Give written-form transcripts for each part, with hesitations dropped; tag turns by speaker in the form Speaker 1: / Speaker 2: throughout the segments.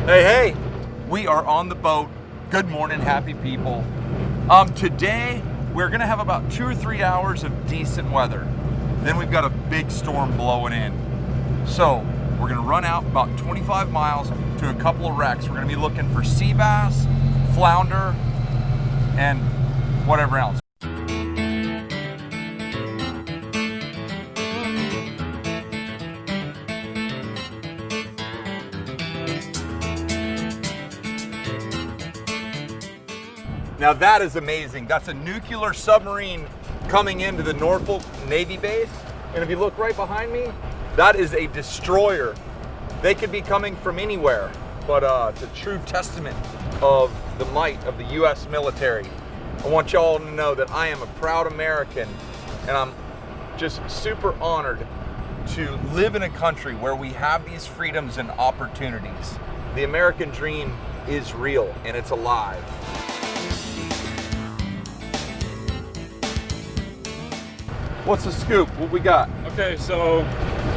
Speaker 1: Hey, we are on the boat. Good morning, happy people. Today, we're gonna have about 2 or 3 hours of decent weather. Then we've got a big storm blowing in. So, we're gonna run out about 25 miles to a couple of wrecks. We're gonna be looking for sea bass, flounder, and whatever else. Now that is amazing. That's a nuclear submarine coming into the Norfolk Navy base. And if you look right behind me, that is a destroyer. They could be coming from anywhere, but it's a true testament of the might of the US military. I want y'all to know that I am a proud American, and I'm just super honored to live in a country where we have these freedoms and opportunities. The American dream is real and it's alive. What's the scoop? What we got?
Speaker 2: Okay, so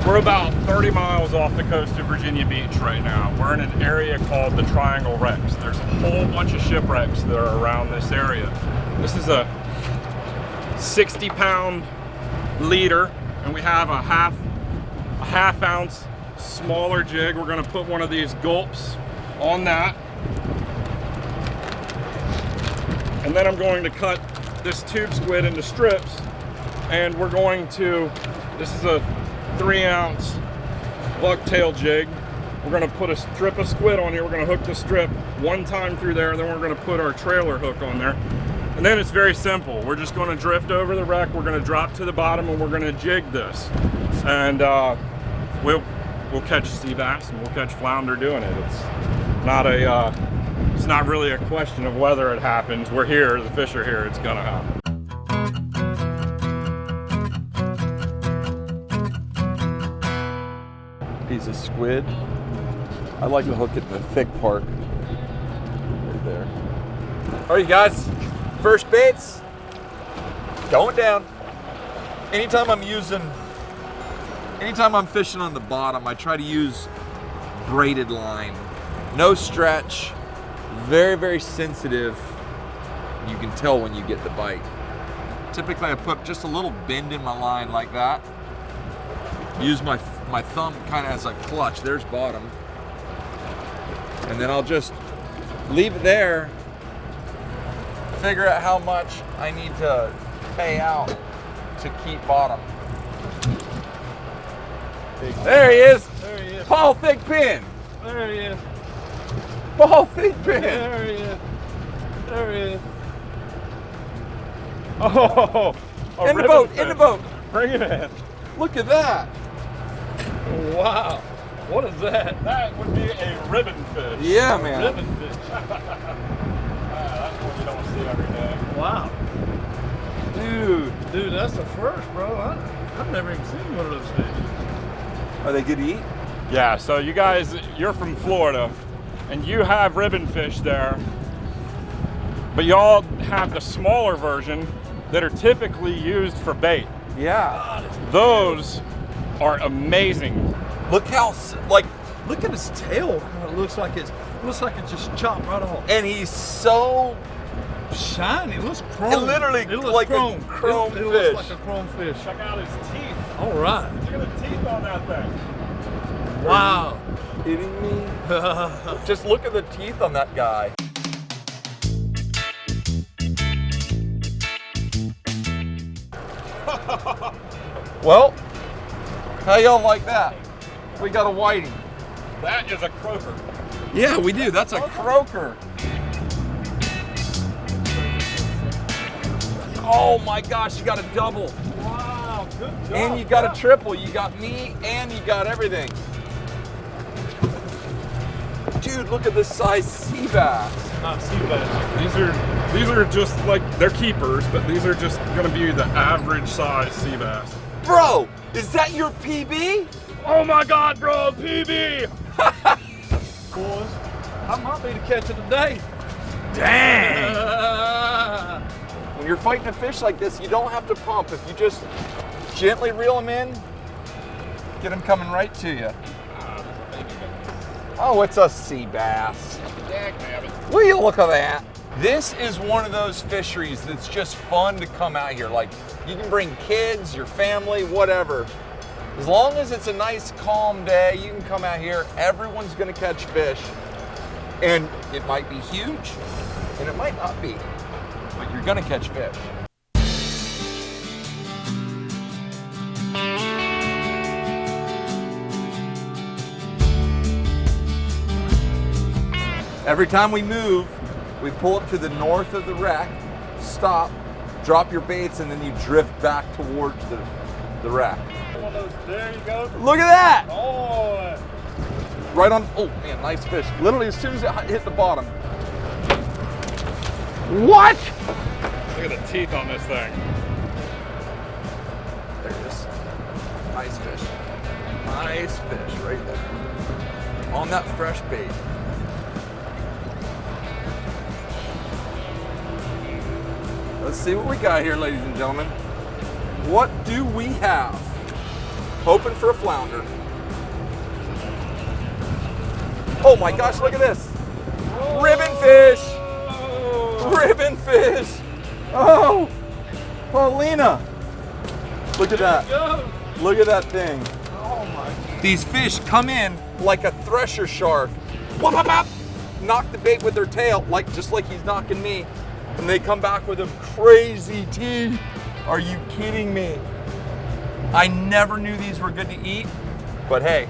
Speaker 2: we're about 30 miles off the coast of Virginia Beach right now. We're in an area called the Triangle Wrecks. There's a whole bunch of shipwrecks that are around this area. This is a 60-pound leader, and we have a half ounce smaller jig. We're gonna put one of these gulps on that. And then I'm going to cut this tube squid into strips. And we're going to, this is a 3-ounce bucktail jig. We're gonna put a strip of squid on here. We're gonna hook the strip one time through there, and then we're gonna put our trailer hook on there. And then it's very simple. We're just gonna drift over the wreck, we're gonna drop to the bottom, and we're gonna jig this. And we'll catch sea bass and we'll catch flounder doing it. It's not really a question of whether it happens. We're here, the fish are here, it's gonna happen.
Speaker 1: Piece of squid. I like to hook it in the thick part. Right there. All right, you guys. First baits going down. Anytime I'm fishing on the bottom, I try to use braided line. No stretch. Very, very sensitive. You can tell when you get the bite. Typically, I put just a little bend in my line like that. Use my thumb kind of as a clutch. There's bottom. And then I'll just leave it there. Figure out how much I need to pay out to keep bottom. There he is.
Speaker 3: There he is.
Speaker 1: Paul Thigpen.
Speaker 3: There he is.
Speaker 1: Paul Thigpen.
Speaker 3: There he is. There he is.
Speaker 2: Oh,
Speaker 1: In the boat. In the boat.
Speaker 2: Bring it in.
Speaker 1: Look at that.
Speaker 3: Wow. What is that?
Speaker 2: That would be a ribbon fish.
Speaker 1: Yeah, man.
Speaker 3: Ribbon fish.
Speaker 2: That's what you don't see every day.
Speaker 3: Wow. Dude, that's the first, bro. I've never even seen one of those fish.
Speaker 1: Are they good to eat?
Speaker 2: Yeah, so you guys, you're from Florida, and you have ribbon fish there, but y'all have the smaller version that are typically used for bait.
Speaker 1: Yeah.
Speaker 2: Those are amazing.
Speaker 1: Look how,
Speaker 3: Look at his tail. It looks like it's just chopped right off.
Speaker 1: and he's so
Speaker 3: Shiny. It looks chrome.
Speaker 1: It literally
Speaker 3: looks
Speaker 1: like
Speaker 3: chrome.
Speaker 1: a chrome
Speaker 3: it
Speaker 1: fish.
Speaker 3: looks like a chrome fish.
Speaker 2: Check out his teeth.
Speaker 3: All right.
Speaker 2: Look at the teeth on that thing.
Speaker 3: Wow.
Speaker 1: kidding me? Just look at the teeth on that guy. Well, how y'all like that? We got a whiting.
Speaker 2: That is a croaker.
Speaker 1: Yeah, we do. That's a croaker. Oh my gosh, you got a double.
Speaker 3: Wow, good job.
Speaker 1: And you got a triple. You got me and you got everything. Dude, look at this size sea bass.
Speaker 3: Not sea bass.
Speaker 2: These are just like, they're keepers, but these are just gonna be the average size sea bass.
Speaker 1: Bro, is that your PB?
Speaker 2: Oh my God, bro, PB!
Speaker 3: Boys, I might be to catch it today.
Speaker 1: Dang! When you're fighting a fish like this, you don't have to pump. If you just gently reel them in, get them coming right to you. Oh, it's a sea bass.
Speaker 2: Dagnabbit.
Speaker 1: Will you look at that? This is one of those fisheries that's just fun to come out here. Like, you can bring kids, your family, whatever. As long as it's a nice, calm day, you can come out here. Everyone's gonna catch fish. And it might be huge, and it might not be, but you're gonna catch fish. Every time we move, we pull up to the north of the wreck, stop, drop your baits, and then you drift back towards the wreck.
Speaker 2: There you go.
Speaker 1: Look at that!
Speaker 2: Oh,
Speaker 1: Right on, oh man, nice fish. Literally as soon as it hit the bottom. What?
Speaker 2: look at the teeth on this thing.
Speaker 1: There it is. Nice fish. Nice fish right there. On that fresh bait. Let's see what we got here, ladies and gentlemen. What do we have? Hoping for a flounder. Oh my gosh, look at this. Ribbon fish. Ribbon fish. Oh, Paulina. Look at that. Look at that thing.
Speaker 3: Oh my.
Speaker 1: These fish come in like a thresher shark. Whop, whop, whop. Knock the bait with their tail, just like he's knocking me. And they come back with them crazy teeth. Are you kidding me? I never knew these were good to eat, but hey,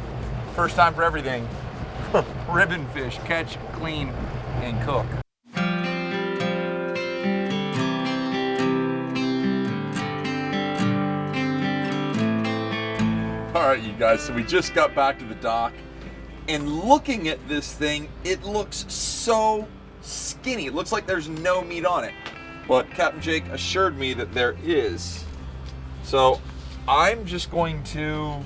Speaker 1: first time for everything. Ribbon fish, catch, clean, and cook. All right, you guys, so we just got back to the dock, and looking at this thing, it looks so skinny. It looks like there's no meat on it, but Captain Jake assured me that there is. So I'm just going to,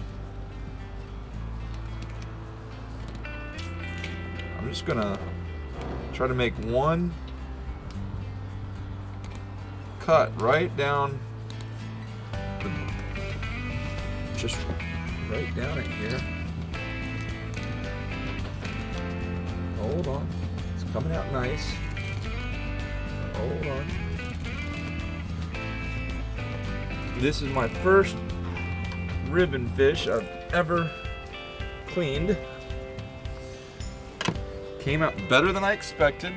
Speaker 1: try to make one cut right down, just right down it here. Hold on. Coming out nice. Hold on. This is my first ribbon fish I've ever cleaned. Came out better than I expected.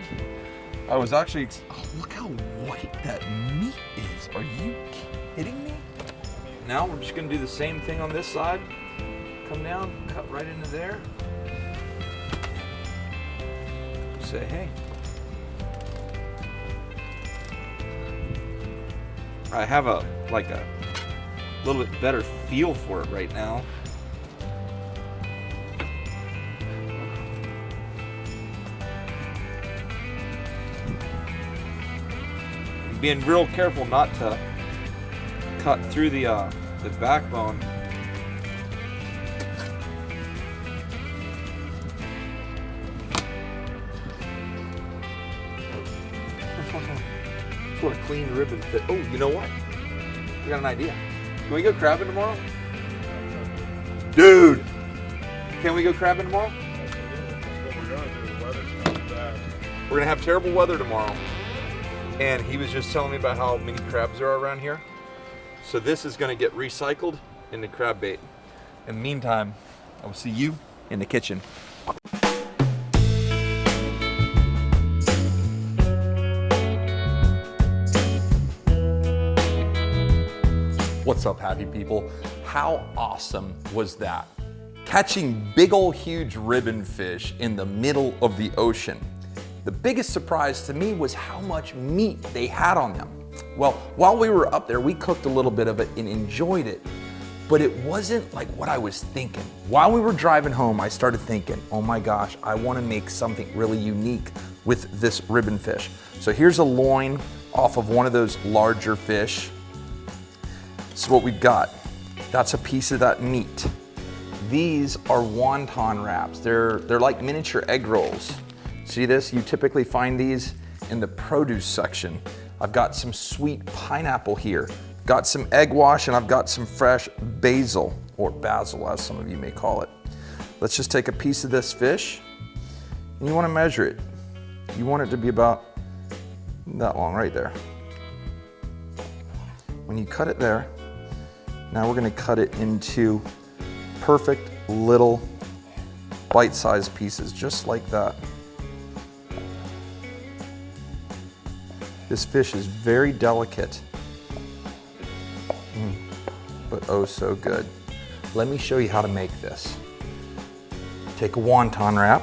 Speaker 1: I was actually, oh, look how white that meat is. Are you kidding me? Now we're just gonna do the same thing on this side. Come down, cut right into there. Say hey. I have a little bit better feel for it right now. I'm being real careful not to cut through the backbone. What a clean ribbon fit. Oh, you know what? We got an idea. Can we go crabbing tomorrow? Dude! Can we go crabbing tomorrow?
Speaker 2: That's what we're gonna do. The weather's not bad.
Speaker 1: We're gonna have terrible weather tomorrow. And he was just telling me about how many crabs there are around here. So this is gonna get recycled into crab bait. In the meantime, I will see you in the kitchen. What's up, happy people? How awesome was that? Catching big ol' huge ribbon fish in the middle of the ocean. The biggest surprise to me was how much meat they had on them. Well, while we were up there, we cooked a little bit of it and enjoyed it, but it wasn't like what I was thinking. While we were driving home, I started thinking, oh my gosh, I wanna make something really unique with this ribbon fish. So here's a loin off of one of those larger fish. So what we've got, that's a piece of that meat. These are wonton wraps. They're like miniature egg rolls. See this? You typically find these in the produce section. I've got some sweet pineapple here. Got some egg wash, and I've got some fresh basil, or basil as some of you may call it. Let's just take a piece of this fish, And you want to measure it. You want it to be about that long right there. When you cut it there, now we're going to cut it into perfect little bite-sized pieces, just like that. This fish is very delicate, but oh so good. Let me show you how to make this. Take a wonton wrap,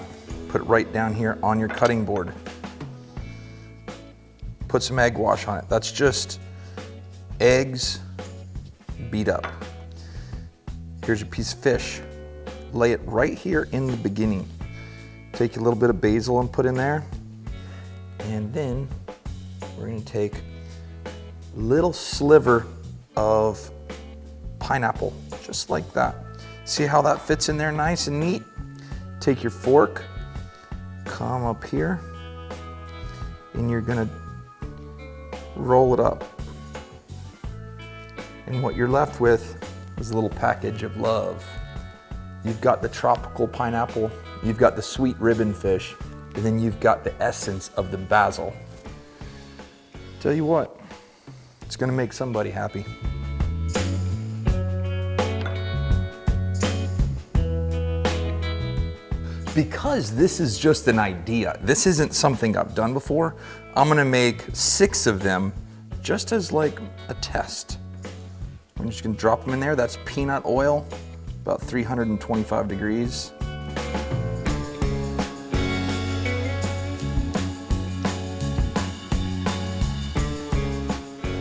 Speaker 1: put it right down here on your cutting board. Put some egg wash on it. That's just eggs beat up. Here's your piece of fish. Lay it right here in the beginning. Take a little bit of basil and put in there. And then we're gonna take a little sliver of pineapple, just like that. See how that fits in there nice and neat? Take your fork, come up here, and you're gonna roll it up. And what you're left with is a little package of love. You've got the tropical pineapple, you've got the sweet ribbon fish, and then you've got the essence of the basil. Tell you what, it's gonna make somebody happy. Because this is just an idea, this isn't something I've done before, I'm gonna make 6 of them just as like a test. I'm just gonna drop them in there. That's peanut oil, about 325 degrees.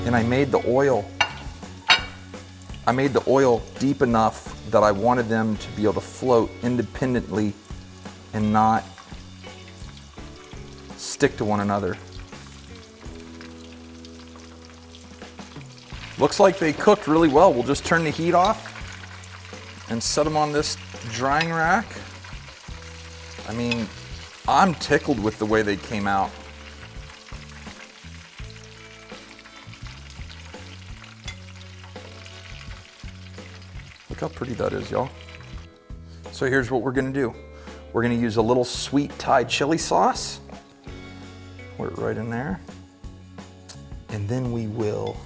Speaker 1: And I made the oil deep enough that I wanted them to be able to float independently and not stick to one another. Looks like they cooked really well. We'll just turn the heat off and set them on this drying rack. I mean, I'm tickled with the way they came out. Look how pretty that is, y'all. So here's what we're gonna do. We're gonna use a little sweet Thai chili sauce. Pour it right in there. And then we will,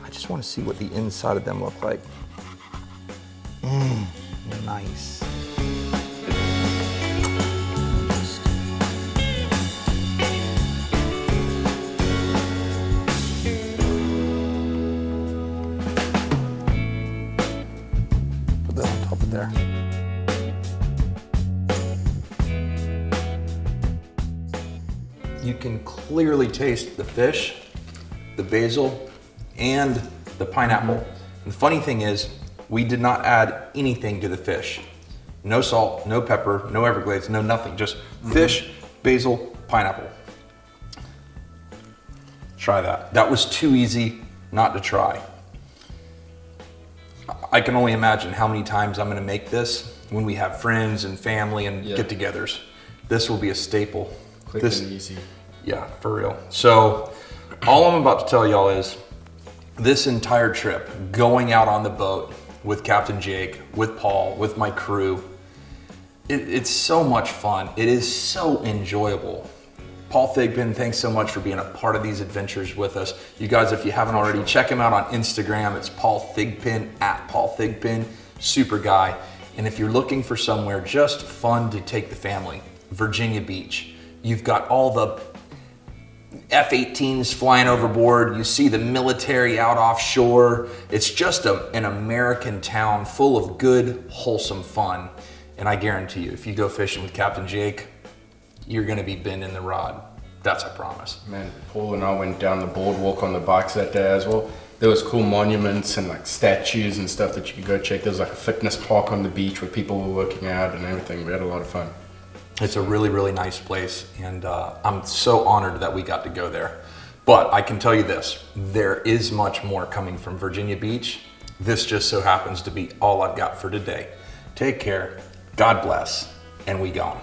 Speaker 1: I just wanna see what the inside of them look like. Nice. Put that on top of there. You can clearly taste the fish, the basil, and the pineapple. And the funny thing is, we did not add anything to the fish. No salt, no pepper, no Everglades, no nothing. Just fish, basil, pineapple. Try that. That was too easy not to try. I can only imagine how many times I'm gonna make this when we have friends and family and get-togethers. This will be a staple.
Speaker 4: Quick and easy.
Speaker 1: Yeah, for real. So all I'm about to tell y'all is this entire trip, going out on the boat with Captain Jake, with Paul, with my crew, it's so much fun. It is so enjoyable. Paul Thigpen, thanks so much for being a part of these adventures with us. You guys, if you haven't already, check him out on Instagram. It's Paul Thigpen, @PaulThigpen, super guy. And if you're looking for somewhere just fun to take the family, Virginia Beach. You've got all the F-18s flying overboard. You see the military out offshore. It's just an American town full of good, wholesome fun. And I guarantee you, if you go fishing with Captain Jake, you're gonna be bending the rod. That's a promise.
Speaker 4: Man, Paul and I went down the boardwalk on the bikes that day as well. There was cool monuments and like statues and stuff that you could go check. There was like a fitness park on the beach where people were working out and everything. We had a lot of fun.
Speaker 1: It's a really, really nice place, and I'm so honored that we got to go there. But I can tell you this, there is much more coming from Virginia Beach. This just so happens to be all I've got for today. Take care, God bless, and we gone.